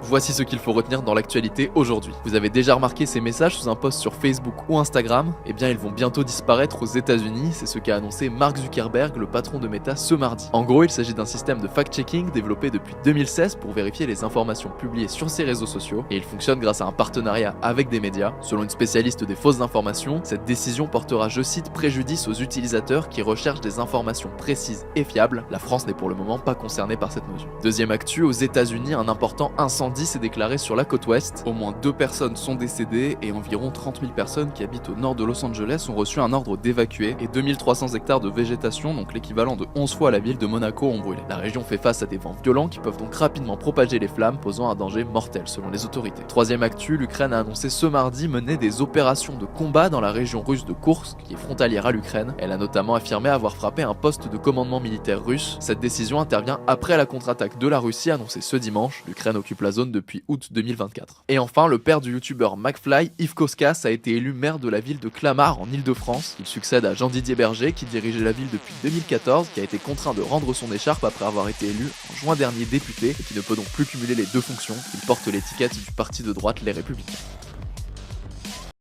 Voici ce qu'il faut retenir dans l'actualité aujourd'hui. Vous avez déjà remarqué ces messages sous un post sur Facebook ou Instagram? Eh bien, ils vont bientôt disparaître aux États-Unis, c'est ce qu'a annoncé Mark Zuckerberg, le patron de Meta, ce mardi. En gros, il s'agit d'un système de fact-checking développé depuis 2016 pour vérifier les informations publiées sur ses réseaux sociaux, et il fonctionne grâce à un partenariat avec des médias. Selon une spécialiste des fausses informations, cette décision portera, je cite, préjudice aux utilisateurs qui recherchent des informations précises et fiables. La France n'est pour le moment pas concernée par cette mesure. Deuxième actu, aux États-Unis, un important incendie s'est déclaré sur la côte ouest. Au moins 2 personnes sont décédées et environ 30 000 personnes qui habitent au nord de Los Angeles ont reçu un ordre d'évacuer, et 2300 hectares de végétation, donc l'équivalent de 11 fois la ville de Monaco, ont brûlé. La région fait face à des vents violents qui peuvent donc rapidement propager les flammes, posant un danger mortel selon les autorités. Troisième actu, l'Ukraine a annoncé ce mardi mener des opérations de combat dans la région russe de Koursk, qui est frontalière à l'Ukraine. Elle a notamment affirmé avoir frappé un poste de commandement militaire russe. Cette décision intervient après la contre-attaque de la Russie annoncée ce dimanche. L'Ukraine occupe la zone depuis août 2024. Et enfin, le père du youtubeur McFly, Yves Koskas, a été élu maire de la ville de Clamart en Île-de-France. Il succède à Jean-Didier Berger qui dirigeait la ville depuis 2014, qui a été contraint de rendre son écharpe après avoir été élu en juin dernier député et qui ne peut donc plus cumuler les deux fonctions. Il porte l'étiquette du parti de droite Les Républicains.